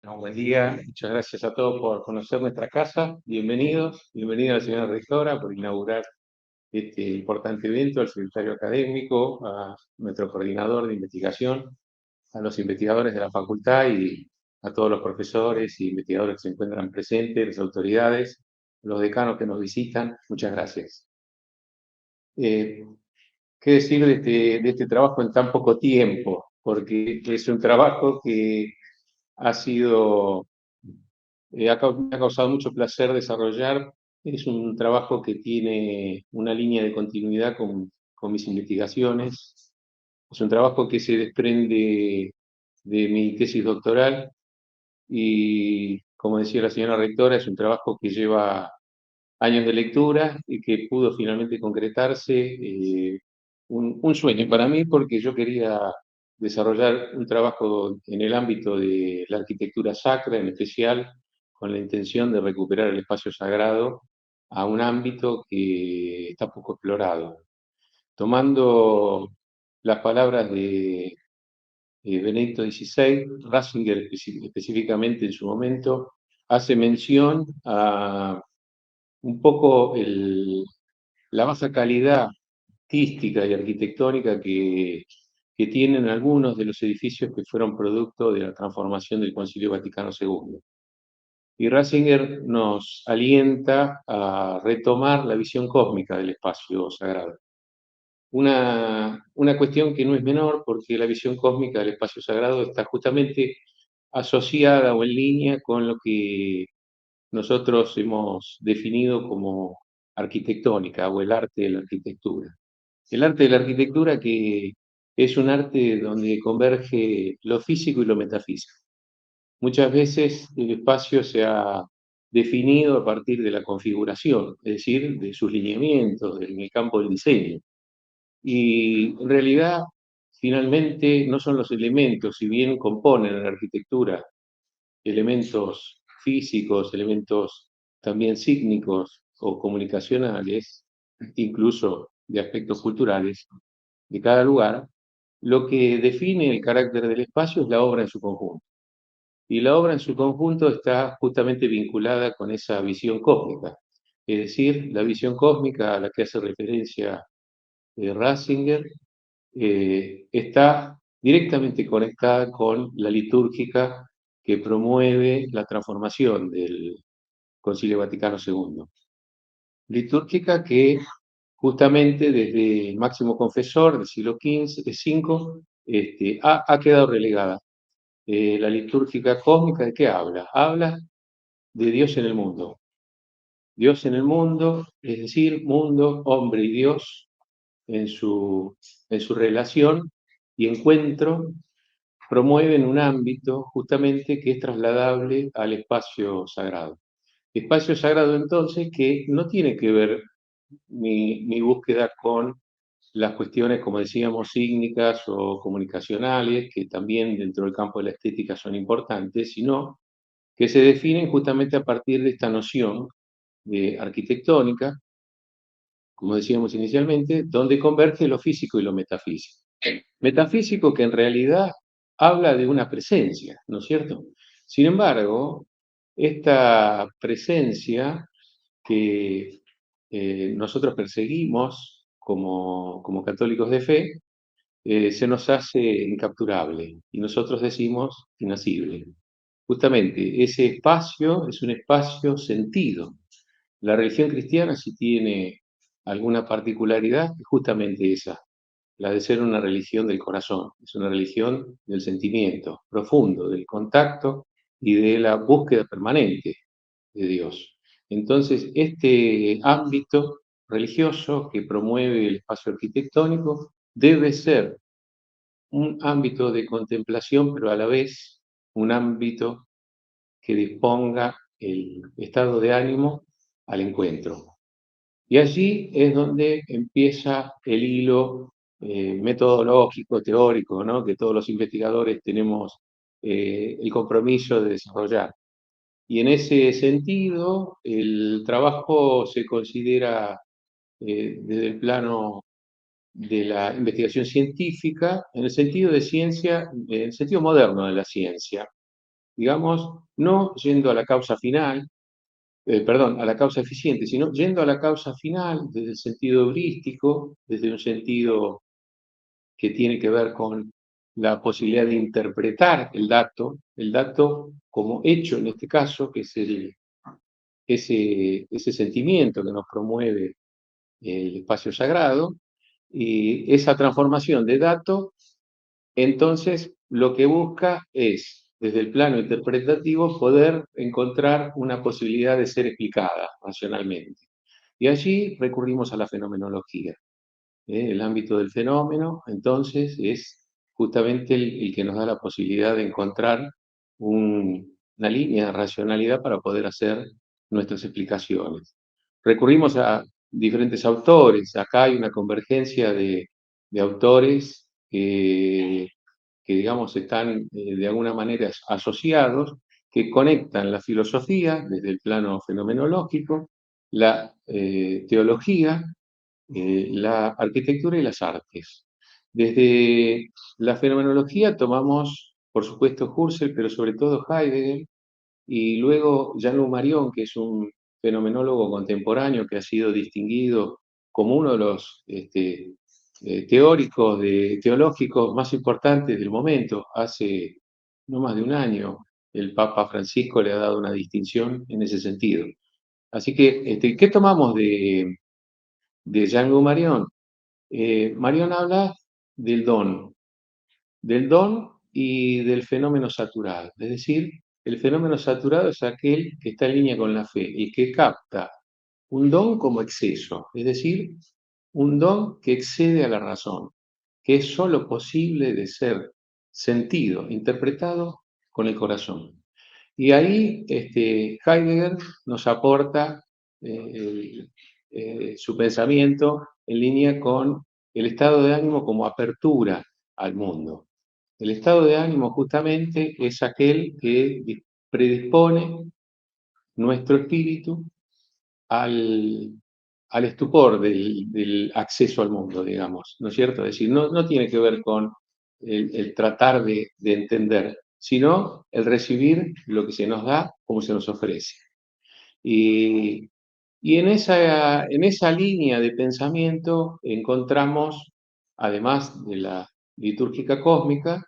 No, buen día, muchas gracias a todos por conocer nuestra casa. Bienvenidos, bienvenida a la señora rectora por inaugurar este importante evento, al secretario académico, a nuestro coordinador de investigación, a los investigadores de la facultad y a todos los profesores y investigadores que se encuentran presentes, las autoridades, los decanos que nos visitan. Muchas gracias. Eh, ¿Qué decir de este trabajo en tan poco tiempo? Porque es un trabajo que ha sido me ha causado mucho placer desarrollar. Es un trabajo que tiene una línea de continuidad con mis investigaciones. Es un trabajo que se desprende de mi tesis doctoral y, como decía la señora rectora, es un trabajo que lleva años de lectura y que pudo finalmente concretarse. Un sueño para mí, porque yo quería desarrollar un trabajo en el ámbito de la arquitectura sacra, en especial con la intención de recuperar el espacio sagrado a un ámbito que está poco explorado. Tomando las palabras de Benedicto XVI, Ratzinger específicamente en su momento hace mención a un poco la baja calidad artística y arquitectónica que tienen algunos de los edificios que fueron producto de la transformación del Concilio Vaticano II. Y Ratzinger nos alienta a retomar la visión cósmica del espacio sagrado. Una cuestión que no es menor, porque la visión cósmica del espacio sagrado está justamente asociada o en línea con lo que nosotros hemos definido como arquitectónica o el arte de la arquitectura. El arte de la arquitectura, que es un arte donde converge lo físico y lo metafísico. Muchas veces el espacio se ha definido a partir de la configuración, es decir, de sus lineamientos, en el campo del diseño. Y en realidad, finalmente, no son los elementos, si bien componen en la arquitectura elementos físicos, elementos también sígnicos o comunicacionales, incluso de aspectos culturales de cada lugar, lo que define el carácter del espacio es la obra en su conjunto. Y la obra en su conjunto está justamente vinculada con esa visión cósmica, es decir, la visión cósmica a la que hace referencia Ratzinger está directamente conectada con la litúrgica que promueve la transformación del Concilio Vaticano II. Litúrgica que justamente desde el máximo confesor del siglo V, ha quedado relegada. La litúrgica cósmica, ¿de qué habla? Habla de Dios en el mundo. Dios en el mundo, es decir, mundo, hombre y Dios en su relación y encuentro, promueven un ámbito justamente que es trasladable al espacio sagrado. Espacio sagrado entonces que no tiene que ver mi búsqueda con las cuestiones, como decíamos, sígnicas o comunicacionales, que también dentro del campo de la estética son importantes, sino que se definen justamente a partir de esta noción de arquitectónica, como decíamos inicialmente, donde converge lo físico y lo metafísico. Metafísico que en realidad habla de una presencia, ¿no es cierto? Sin embargo, esta presencia que nosotros perseguimos como católicos de fe, se nos hace incapturable y nosotros decimos inacible. Justamente ese espacio es un espacio sentido. La religión cristiana sí tiene alguna particularidad, es justamente esa, la de ser una religión del corazón, es una religión del sentimiento profundo, del contacto y de la búsqueda permanente de Dios. Entonces, este ámbito religioso que promueve el espacio arquitectónico debe ser un ámbito de contemplación, pero a la vez un ámbito que disponga el estado de ánimo al encuentro. Y allí es donde empieza el hilo metodológico, teórico, ¿no? Que todos los investigadores tenemos el compromiso de desarrollar. Y en ese sentido, el trabajo se considera desde el plano de la investigación científica, en el sentido de ciencia, en el sentido moderno de la ciencia. digamos, no yendo a la causa final, perdón, a la causa eficiente, sino yendo a la causa final desde el sentido heurístico, desde un sentido que tiene que ver con la posibilidad de interpretar el dato como hecho en este caso, que es ese sentimiento que nos promueve el espacio sagrado, y esa transformación de dato, entonces lo que busca es, desde el plano interpretativo, poder encontrar una posibilidad de ser explicada racionalmente. Y allí recurrimos a la fenomenología. El ámbito del fenómeno, entonces, es justamente el que nos da la posibilidad de encontrar una línea de racionalidad para poder hacer nuestras explicaciones. Recurrimos a diferentes autores. Acá hay una convergencia de autores que, digamos, están de alguna manera asociados, que conectan la filosofía desde el plano fenomenológico, la teología, la arquitectura y las artes. Desde la fenomenología tomamos, por supuesto, Husserl, pero sobre todo Heidegger, y luego Jean-Luc Marion, que es un fenomenólogo contemporáneo que ha sido distinguido como uno de los teóricos teológicos más importantes del momento. Hace no más de un año el Papa Francisco le ha dado una distinción en ese sentido. Así que, ¿qué tomamos de Jean-Luc Marion? Marion habla del del don y del fenómeno saturado. Es decir, el fenómeno saturado es aquel que está en línea con la fe y que capta un don como exceso, es decir, un don que excede a la razón, que es sólo posible de ser sentido, interpretado con el corazón. Y ahí Heidegger nos aporta su pensamiento en línea con el estado de ánimo como apertura al mundo. El estado de ánimo justamente es aquel que predispone nuestro espíritu al, al estupor del acceso al mundo, digamos, ¿no es cierto? Es decir, no tiene que ver con el tratar de entender, sino el recibir lo que se nos da como se nos ofrece. Y, y en esa línea de pensamiento encontramos, además de la litúrgica cósmica,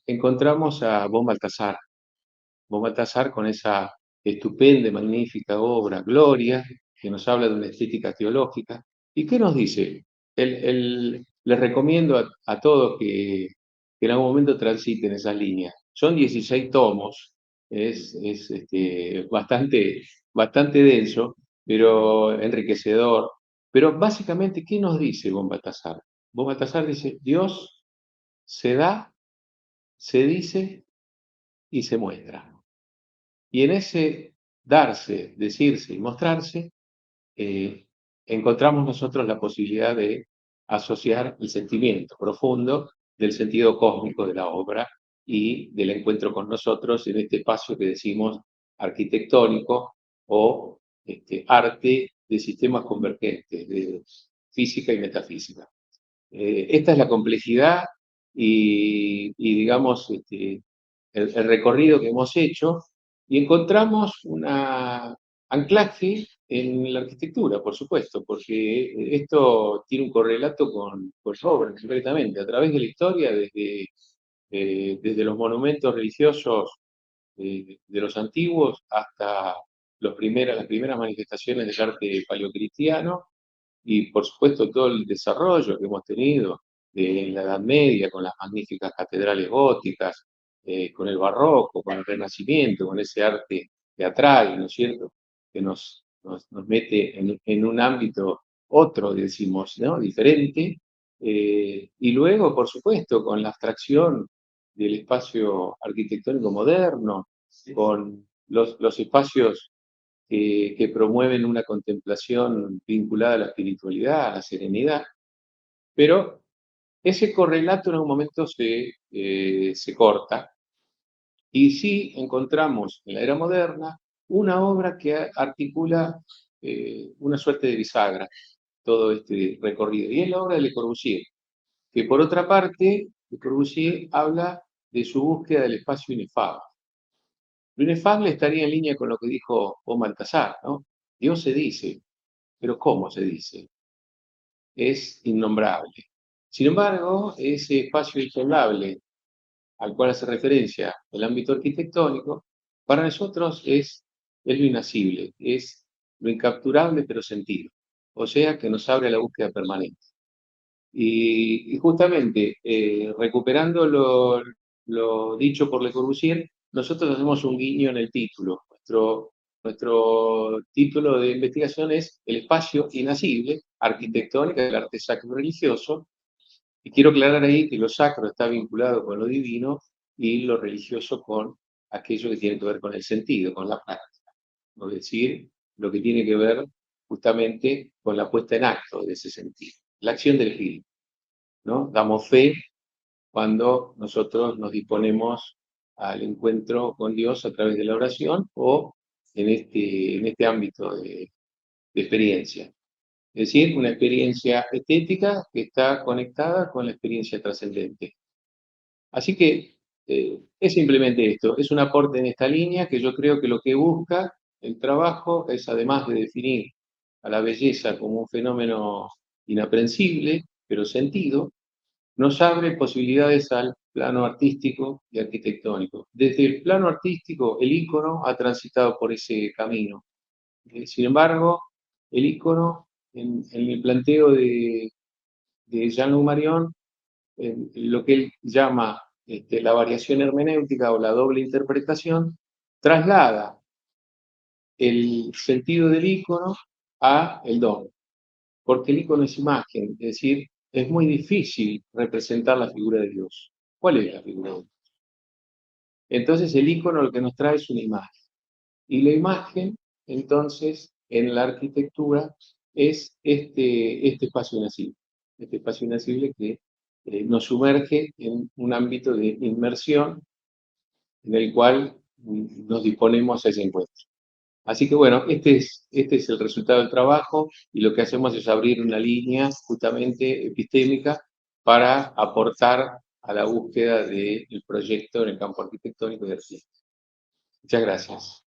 encontramos a Bon Baltasar. Bon Baltasar con esa estupenda y magnífica obra, Gloria, que nos habla de una estética teológica. ¿Y qué nos dice? Les recomiendo a todos que en algún momento transiten esas líneas. Son 16 tomos, es bastante denso, pero enriquecedor. Pero básicamente, ¿qué nos dice Bon Baltasar? Bon Baltasar dice, Dios se da, se dice y se muestra. Y en ese darse, decirse y mostrarse, eh, encontramos nosotros la posibilidad de asociar el sentimiento profundo del sentido cósmico de la obra y del encuentro con nosotros en este espacio que decimos arquitectónico o arte de sistemas convergentes, de física y metafísica. Esta es la complejidad y digamos, el recorrido que hemos hecho y encontramos un anclaje en la arquitectura, por supuesto, porque esto tiene un correlato con su obra, concretamente, a través de la historia, desde los monumentos religiosos de los antiguos hasta las primeras manifestaciones del arte paleocristiano, y por supuesto todo el desarrollo que hemos tenido en la Edad Media, con las magníficas catedrales góticas, con el barroco, con el Renacimiento, con ese arte teatral, ¿no es cierto?, que nos mete en un ámbito otro, decimos, ¿no?, diferente, y luego, por supuesto, con la abstracción del espacio arquitectónico moderno, con los espacios que promueven una contemplación vinculada a la espiritualidad, a la serenidad, pero ese correlato en algún momento se corta y sí encontramos en la era moderna una obra que articula una suerte de bisagra, todo este recorrido, y es la obra de Le Corbusier, que por otra parte, Le Corbusier habla de su búsqueda del espacio inefable. Lo inefable estaría en línea con lo que dijo Paul Baltasar, ¿no? Dios se dice, pero ¿cómo se dice? Es innombrable. Sin embargo, ese espacio insondable al cual hace referencia el ámbito arquitectónico, para nosotros es lo inacible, es lo incapturable pero sentido. O sea, que nos abre a la búsqueda permanente. Y justamente, recuperando lo dicho por Le Corbusier, nosotros hacemos un guiño en el título. Nuestro título de investigación es El espacio inacible, arquitectónica del arte sacro religioso, y quiero aclarar ahí que lo sacro está vinculado con lo divino y lo religioso con aquello que tiene que ver con el sentido, con la práctica. Es decir, lo que tiene que ver justamente con la puesta en acto de ese sentido, la acción del espíritu, ¿no? Damos fe cuando nosotros nos disponemos al encuentro con Dios a través de la oración o en este ámbito de experiencia. Es decir, una experiencia estética que está conectada con la experiencia trascendente. Así que es simplemente esto, es un aporte en esta línea que yo creo que lo que busca el trabajo es, además de definir a la belleza como un fenómeno inaprensible, pero sentido, nos abre posibilidades al plano artístico y arquitectónico. Desde el plano artístico, el ícono ha transitado por ese camino. Sin embargo, el ícono, en el planteo de Jean-Luc Marion, lo que él llama la variación hermenéutica o la doble interpretación, traslada el sentido del ícono a el don, porque el ícono es imagen, es decir, es muy difícil representar la figura de Dios. ¿Cuál es la figura de Dios? Entonces el ícono lo que nos trae es una imagen. Y la imagen, entonces, en la arquitectura es este espacio inacible. Este espacio inacible que nos sumerge en un ámbito de inmersión en el cual nos disponemos a ese encuentro. Así que bueno, este es el resultado del trabajo y lo que hacemos es abrir una línea justamente epistémica para aportar a la búsqueda del proyecto en el campo arquitectónico y artístico. Muchas gracias.